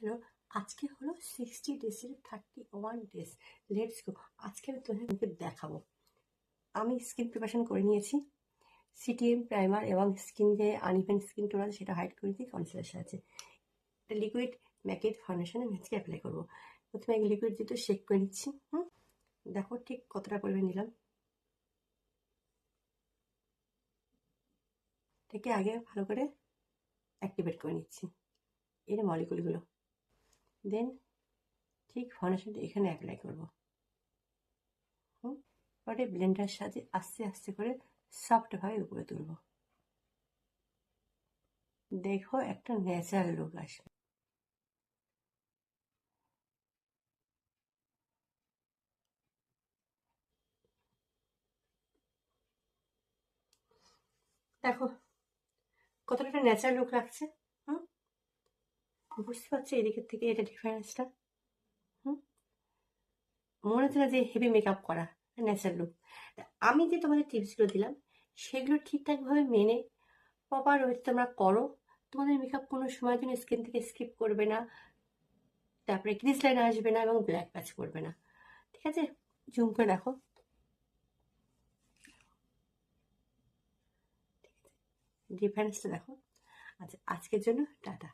Hello, আজকে হলো 60 ডেজের 31 days. Let's go. আজকে আমি তোমাদেরকে দেখাবো। আমি স্কিন প্রিপারেশন করে নিয়েছি। সিটিএম প্রাইমার এবং স্কিন যে আনইভেন স্কিন টোন আছে সেটা হাইড করে দিয়ে কনসিলার আছে। এটা লিকুইড ম্যাকেট ফাউন্ডেশন আমি আজকে অ্যাপ্লাই করবো। প্রথমে আগে লিকুইড দিয়ে শেক করে নিচ্ছি। দেখো ঠিক কতটা পরিমাণ নিলাম। এটাকে আগে ভালো করে অ্যাক্টিভেট করে নিচ্ছি এর মলিকুলগুলো। দেন ঠিক ফাউন্ডেশনটা এখানে অ্যাপ্লাই করবো। পরে ব্লেন্ডার সাথে আস্তে আস্তে করে সফটভাবে উপরে তুলব। দেখো একটা ন্যাচারাল লুক আসবে। দেখো কতটা একটা ন্যাচারাল লুক লাগছে। বুঝতে পারছি এদিকের থেকে এটা ডিফারেন্সটা। মনে হচ্ছে না যে হেভি মেকআপ করা, ন্যাচারাল লুক। আমি যে তোমাদের টিপসগুলো দিলাম সেগুলো ঠিকঠাকভাবে মেনে প্রপার ওয়েতে তোমরা করো। তোমাদের মেকআপ কোনো সময় জন্য স্কিন থেকে স্কিপ করবে না, তারপরে ক্রিজ লাইন আসবে না এবং ব্ল্যাক প্যাচ করবে না। ঠিক আছে, জুম করে দেখো। ডিফারেন্সটা দেখো। আচ্ছা, আজকের জন্য টাটা।